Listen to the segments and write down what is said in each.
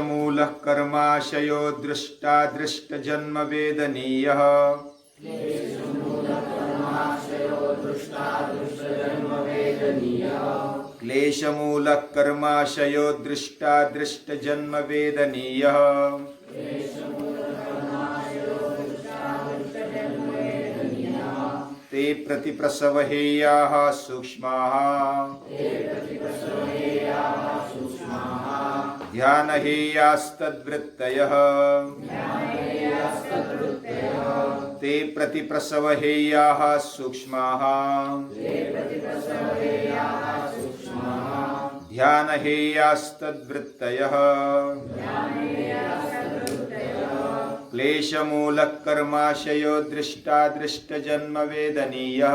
क्लेशमूलः कर्माशयो दृष्टा दृष्टजन्म वेदनीयः क्लेशमूलः कर्माशयो दृष्टा दृष्टजन्म वेदनीयः ते प्रतिप्रसव हेयाः सूक्ष्माः ध्यानहेयास्तद्वृत्तयः ते प्रतिप्रसव हेयाः सूक्ष्माः ध्यानहेयास्तद्वृत्तयः क्लेशमूलः कर्माशयो दृष्टा दृष्टजन्म वेदनीयः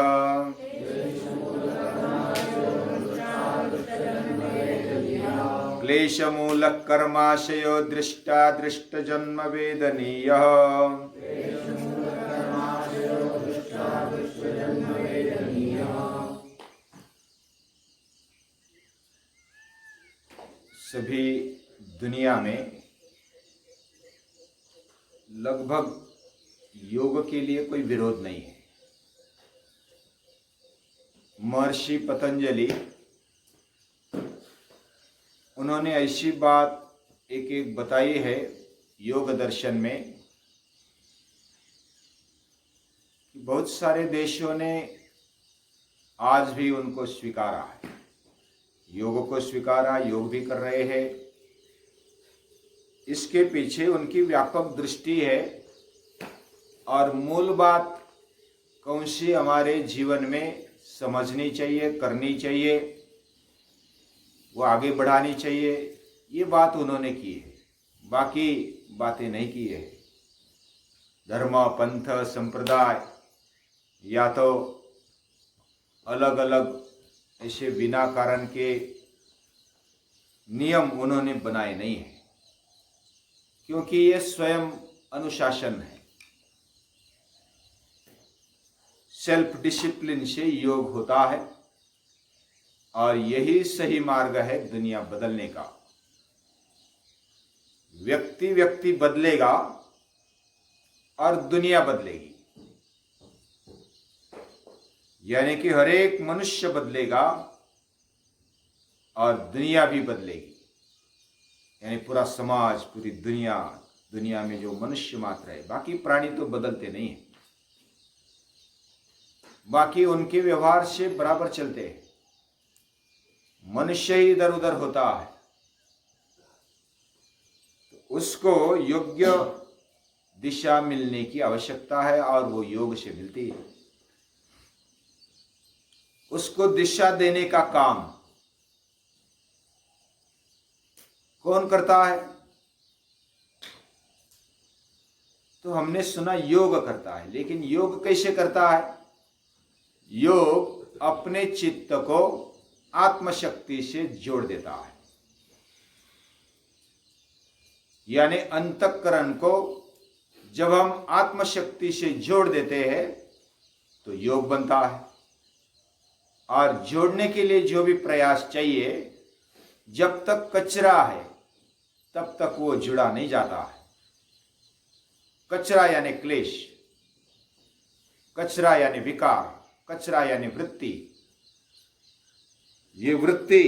क्लेशमूलः कर्माशयो दृष्टा दृष्टजन्म वेदनीयः सभी दुनिया में लगभग योग के लिए कोई विरोध नहीं है। महर्षि पतंजलि उन्होंने ऐसी बात एक एक बताई है योग दर्शन में कि बहुत सारे देशों ने आज भी उनको स्वीकारा है, योग को स्वीकारा, योग भी कर रहे हैं। इसके पीछे उनकी व्यापक दृष्टि है और मूल बात कौन सी हमारे जीवन में समझनी चाहिए, करनी चाहिए, वो आगे बढ़ानी चाहिए, ये बात उन्होंने की है। बाकी बातें नहीं की है। धर्म, पंथ, संप्रदाय या तो अलग अलग ऐसे बिना कारण के नियम उन्होंने बनाए नहीं है, क्योंकि ये स्वयं अनुशासन है। सेल्फ डिसिप्लिन से योग होता है और यही सही मार्ग है दुनिया बदलने का। व्यक्ति व्यक्ति बदलेगा और दुनिया बदलेगी, यानी कि हर एक मनुष्य बदलेगा और दुनिया भी बदलेगी, यानी पूरा समाज, पूरी दुनिया, दुनिया में जो मनुष्य मात्र है, बाकी प्राणी तो बदलते नहीं है, बाकी उनके व्यवहार से बराबर चलते हैं। मनुष्य ही इधर उधर होता है, तो उसको योग्य दिशा मिलने की आवश्यकता है और वो योग से मिलती है। उसको दिशा देने का काम कौन करता है? तो हमने सुना योग करता है, लेकिन योग कैसे करता है? योग अपने चित्त को आत्मशक्ति से जोड़ देता है, यानी अंतःकरण को जब हम आत्मशक्ति से जोड़ देते हैं तो योग बनता है। और जोड़ने के लिए जो भी प्रयास चाहिए, जब तक कचरा है तब तक वो जुड़ा नहीं जाता है। कचरा यानी क्लेश, कचरा यानी विकार, कचरा यानी वृत्ति। ये वृत्ति,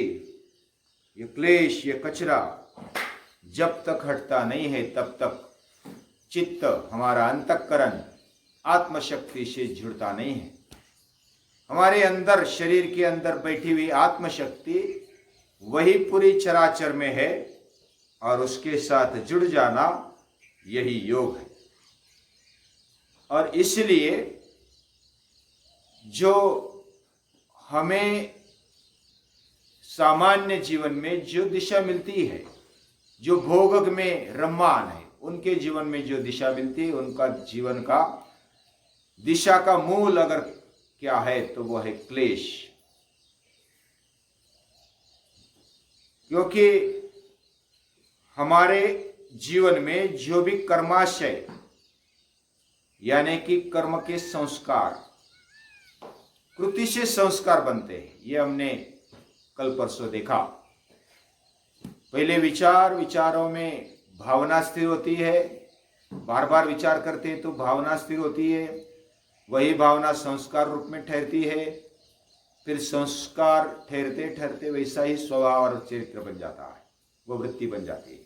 ये क्लेश, ये कचरा जब तक हटता नहीं है तब तक चित्त, हमारा अंतःकरण आत्मशक्ति से जुड़ता नहीं है। हमारे अंदर, शरीर के अंदर बैठी हुई आत्मशक्ति वही पूरी चराचर में है और उसके साथ जुड़ जाना यही योग है। और इसलिए जो हमें सामान्य जीवन में जो दिशा मिलती है, जो भोग में रम्मान है, उनके जीवन में जो दिशा मिलती है, उनका जीवन का दिशा का मूल अगर क्या है तो वो है क्लेश। क्योंकि हमारे जीवन में जो भी कर्माशय यानी कि कर्म के संस्कार, कृति से संस्कार बनते हैं, ये हमने कल परसों देखा। पहले विचारों में भावना स्थिर होती है, बार बार विचार करते हैं तो भावना स्थिर होती है, वही भावना संस्कार रूप में ठहरती है, फिर संस्कार ठहरते ठहरते वैसा ही स्वभाव और चरित्र बन जाता है, वो वृत्ति बन जाती है।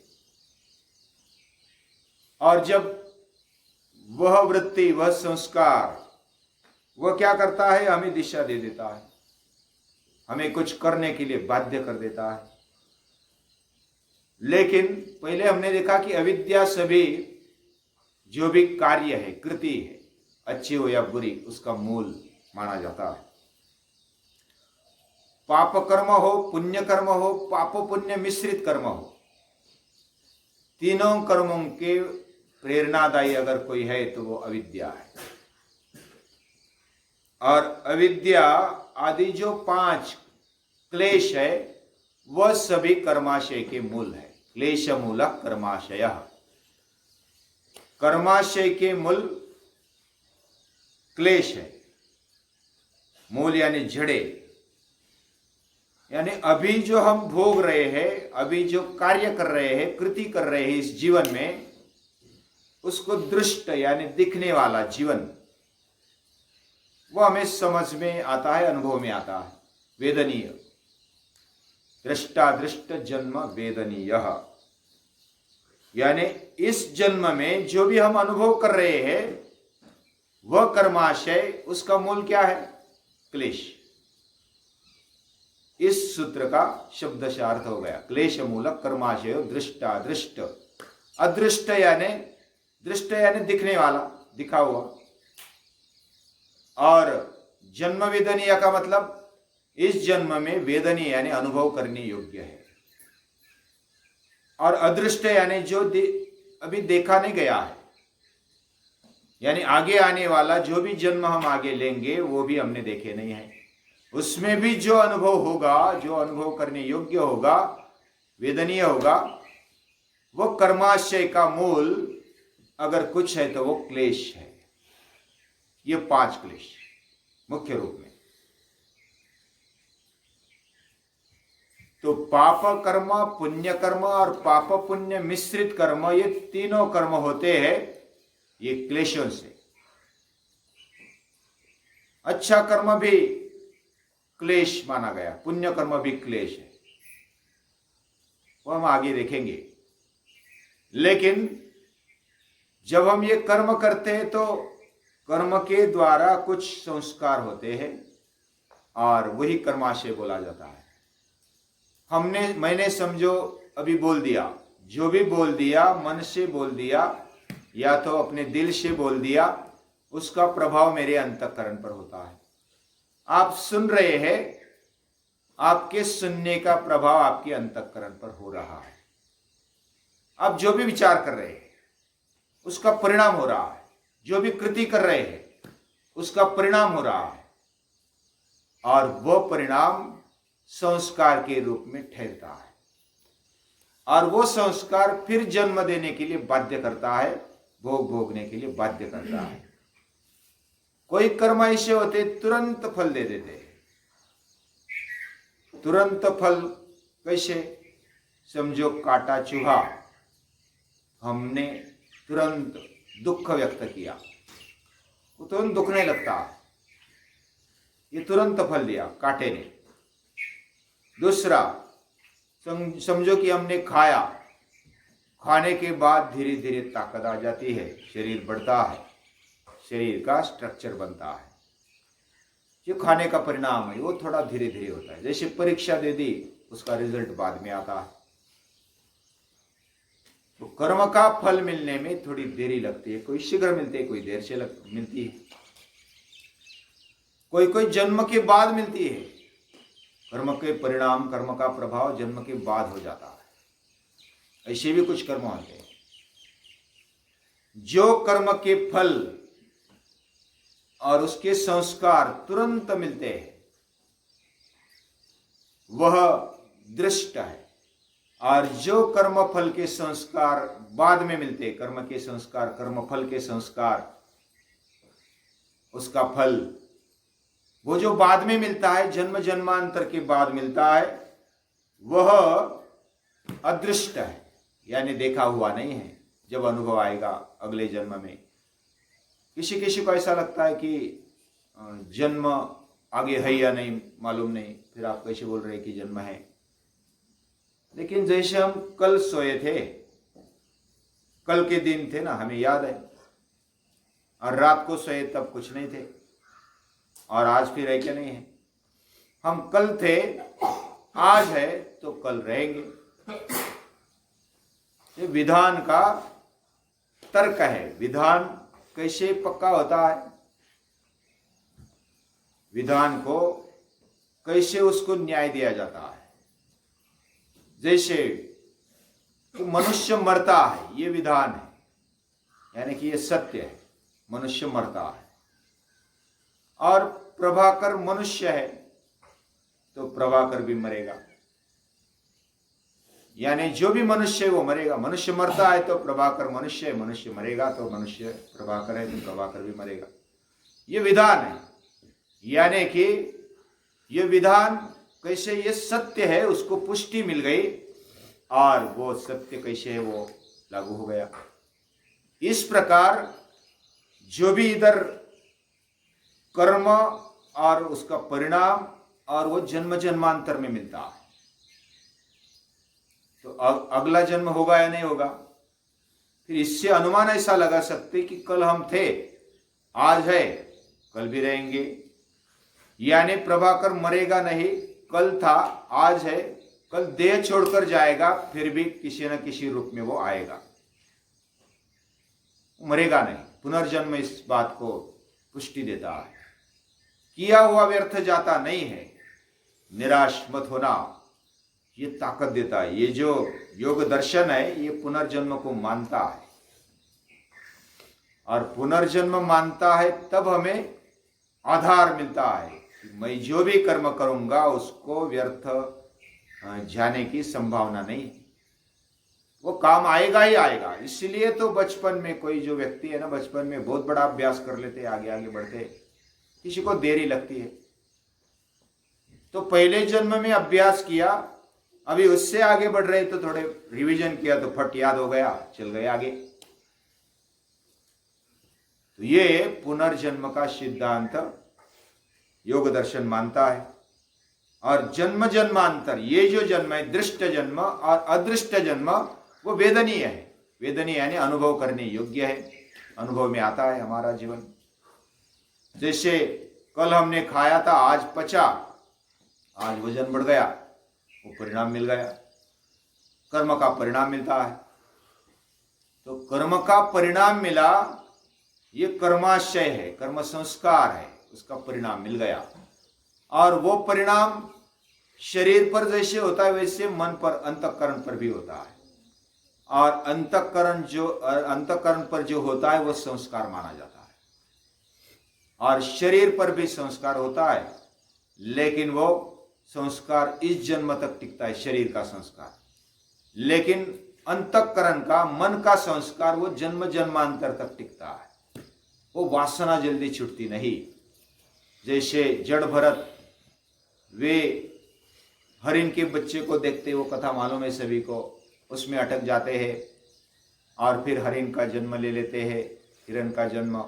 और जब वह वृत्ति, वह संस्कार, वह क्या करता है, हमें दिशा दे देता है, हमें कुछ करने के लिए बाध्य कर देता है। लेकिन पहले हमने देखा कि अविद्या सभी जो भी कार्य है, कृति है, अच्छी हो या बुरी, उसका मूल माना जाता है। पाप कर्म हो, पुण्य कर्म हो, पाप पुण्य मिश्रित कर्म हो, तीनों कर्मों के प्रेरणादायी अगर कोई है तो वो अविद्या है। और अविद्या आदि जो 5 क्लेश है वह सभी कर्माशय के मूल है। क्लेश मूलक कर्माशय, कर्माशय के मूल क्लेश है। मूल यानी जड़े, यानी अभी जो हम भोग रहे हैं, अभी जो कार्य कर रहे हैं, कृति कर रहे हैं इस जीवन में, उसको दृष्ट यानी दिखने वाला जीवन, वो हमें समझ में आता है, अनुभव में आता है, वेदनीय। दृष्टा दृष्ट जन्म वेदनीय, यानी इस जन्म में जो भी हम अनुभव कर रहे हैं वह कर्माशय, उसका मूल क्या है, क्लेश। इस सूत्र का शब्दशः अर्थ हो गया, क्लेश मूलक कर्माशय दृष्टा दृष्ट। अदृष्ट यानी, दृष्ट यानी दिखने वाला, दिखा हुआ, और जन्म वेदनीय का मतलब इस जन्म में वेदनीय यानी अनुभव करने योग्य है। और अदृष्ट यानी जो अभी देखा नहीं गया है, यानी आगे आने वाला जो भी जन्म हम आगे लेंगे वो भी हमने देखे नहीं है, उसमें भी जो अनुभव होगा, जो अनुभव करने योग्य होगा, वेदनीय होगा, वो कर्माशय का मूल अगर कुछ है तो वो क्लेश है। ये 5 क्लेश मुख्य रूप में। तो पाप कर्म, पुण्य कर्म और पाप पुण्य मिश्रित कर्म, ये तीनों कर्म होते हैं ये क्लेशों से। अच्छा कर्म भी क्लेश माना गया, पुण्य कर्म भी क्लेश है, वो हम आगे देखेंगे। लेकिन जब हम ये कर्म करते हैं तो कर्म के द्वारा कुछ संस्कार होते हैं और वही कर्माशय बोला जाता है। मैंने समझो अभी बोल दिया, जो भी बोल दिया, मन से बोल दिया या तो अपने दिल से बोल दिया, उसका प्रभाव मेरे अंतःकरण पर होता है। आप सुन रहे हैं, आपके सुनने का प्रभाव आपके अंतःकरण पर हो रहा है। आप जो भी विचार कर रहे हैं उसका परिणाम हो रहा है, जो भी कृति कर रहे हैं उसका परिणाम हो रहा है, और वह परिणाम संस्कार के रूप में ठहरता है, और वो संस्कार फिर जन्म देने के लिए बाध्य करता है, भोग भोगने के लिए बाध्य करता है। कोई कर्म ऐसे होते तुरंत फल दे देते हैं। तुरंत फल कैसे? समझो काटा चूहा, हमने तुरंत दुख व्यक्त किया, वो तुरंत दुखने लगता है, ये तुरंत फल दिया कांटे ने। दूसरा, समझो कि हमने खाया, खाने के बाद धीरे धीरे ताकत आ जाती है, शरीर बढ़ता है, शरीर का स्ट्रक्चर बनता है। जो खाने का परिणाम है वो थोड़ा धीरे धीरे होता है। जैसे परीक्षा दे दी, उसका रिजल्ट बाद में आता है। तो कर्म का फल मिलने में थोड़ी देरी लगती है, कोई शीघ्र मिलती है, कोई देर से मिलती है, कोई कोई जन्म के बाद मिलती है। कर्म के परिणाम, कर्म का प्रभाव जन्म के बाद हो जाता है। ऐसे भी कुछ कर्म होते हैं। जो कर्म के फल और उसके संस्कार तुरंत मिलते हैं वह दृष्ट है, और जो कर्म फल के संस्कार बाद में मिलते हैं, कर्म के संस्कार, कर्म फल के संस्कार, उसका फल वो जो बाद में मिलता है, जन्म जन्मांतर के बाद मिलता है, वह अदृष्ट है, यानी देखा हुआ नहीं है। जब अनुभव आएगा अगले जन्म में, किसी किसी को ऐसा लगता है कि जन्म आगे है या नहीं मालूम नहीं, फिर आप कैसे बोल रहे हैं कि जन्म है। लेकिन जैसे हम कल सोए थे, कल के दिन थे ना, हमें याद है, और रात को सोए तब कुछ नहीं थे, और आज फिर है क्या नहीं है। हम कल थे, आज है, तो कल रहेंगे। ये विधान का तर्क है। विधान कैसे पक्का होता है, विधान को कैसे उसको न्याय दिया जाता है। जैसे तो मनुष्य मरता है, ये विधान है, यानी कि ये सत्य है, मनुष्य मरता है। और प्रभाकर मनुष्य है, तो प्रभाकर भी मरेगा, यानी जो भी मनुष्य है वो मरेगा। मनुष्य मरता है तो प्रभाकर मनुष्य है, मनुष्य मरेगा तो मनुष्य प्रभाकर है, तो प्रभाकर भी मरेगा। ये विधान है, यानी कि ये विधान कैसे ये सत्य है उसको पुष्टि मिल गई, और वो सत्य कैसे है वो लागू हो गया। इस प्रकार जो भी इधर कर्म और उसका परिणाम और वो जन्म जन्मांतर में मिलता है, तो अगला जन्म होगा या नहीं होगा। फिर इससे अनुमान ऐसा लगा सकते कि कल हम थे, आज है, कल भी रहेंगे। यानी प्रभाकर मरेगा नहीं, कल था, आज है, कल देह छोड़कर जाएगा, फिर भी किसी न किसी रूप में वो आएगा, मरेगा नहीं। पुनर्जन्म इस बात को पुष्टि देता है। किया हुआ व्यर्थ जाता नहीं है, निराश मत होना, ये ताकत देता है। ये जो योग दर्शन है ये पुनर्जन्म को मानता है, और पुनर्जन्म मानता है तब हमें आधार मिलता है कि मैं जो भी कर्म करूंगा उसको व्यर्थ जाने की संभावना नहीं, वो काम आएगा ही आएगा। इसलिए तो बचपन में कोई जो व्यक्ति है ना, बचपन में बहुत बड़ा अभ्यास कर लेते, आगे आगे बढ़ते, किसी को देरी लगती है। तो पहले जन्म में अभ्यास किया, अभी उससे आगे बढ़ रहे तो थोड़े रिवीजन किया तो फट याद हो गया, चल गए आगे। तो ये पुनर्जन्म का सिद्धांत योग दर्शन मानता है। और जन्म जन्मांतर, ये जो जन्म है, दृष्ट जन्म और अदृष्ट जन्म, वो वेदनीय है। वेदनीय यानी अनुभव करने योग्य है, अनुभव में आता है हमारा जीवन। जैसे कल हमने खाया था, आज पचा, आज वजन बढ़ गया, वो परिणाम मिल गया। कर्म का परिणाम मिलता है, तो कर्म का परिणाम मिला, ये कर्माशय है, कर्म संस्कार है, उसका परिणाम मिल गया। और वो परिणाम शरीर पर जैसे होता है वैसे मन पर, अंतःकरण पर भी होता है। और अंतःकरण पर जो होता है वो संस्कार माना जाता है, और शरीर पर भी संस्कार होता है, लेकिन वो संस्कार इस जन्म तक टिकता है, शरीर का संस्कार। लेकिन अंतःकरण का, मन का संस्कार वो जन्म जन्मांतर तक टिकता है, वो वासना जल्दी छूटती नहीं। जैसे जड़ भरत, वे हरिण के बच्चे को देखते, वो कथा मालूम है सभी को, उसमें अटक जाते हैं, और फिर हरिण का जन्म ले लेते हैं, हिरण का जन्म।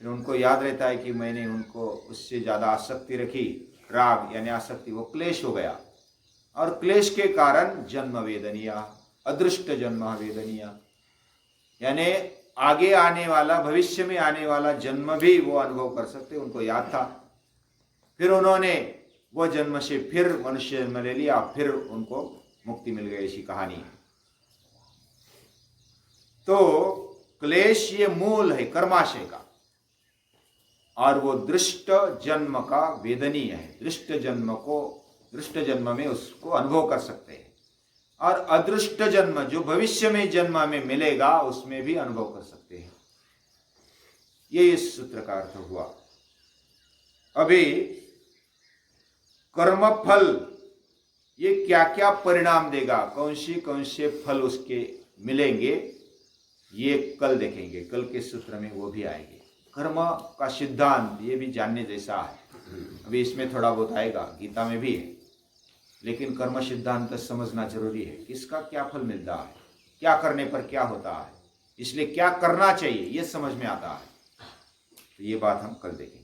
फिर उनको याद रहता है कि मैंने उनको उससे ज़्यादा आसक्ति रखी, राग यानी आसक्ति, वो क्लेश हो गया, और क्लेश के कारण जन्म वेदनीय, अदृष्ट जन्म वेदनीय, यानी आगे आने वाला, भविष्य में आने वाला जन्म भी वो अनुभव कर सकते, उनको याद था। फिर उन्होंने वो जन्म से फिर मनुष्य जन्म ले लिया, फिर उनको मुक्ति मिल गई, ऐसी कहानी है। तो क्लेश ये मूल है कर्माशय का, और वो दृष्ट जन्म का वेदनीय है। दृष्ट जन्म को, दृष्ट जन्म में उसको अनुभव कर सकते हैं, और अदृष्ट जन्म जो भविष्य में जन्म में मिलेगा उसमें भी अनुभव कर सकते हैं। ये इस सूत्र का अर्थ हुआ। अभी कर्म फल ये क्या क्या परिणाम देगा, कौन से फल उसके मिलेंगे, ये कल देखेंगे, कल के सूत्र में वो भी आएंगे। कर्म का सिद्धांत ये भी जानने जैसा है, अभी इसमें थोड़ा बहुत आएगा, गीता में भी है। लेकिन कर्म सिद्धांत समझना जरूरी है, किसका क्या फल मिलता है, क्या करने पर क्या होता है, इसलिए क्या करना चाहिए ये समझ में आता है। तो ये बात हम कल देखेंगे।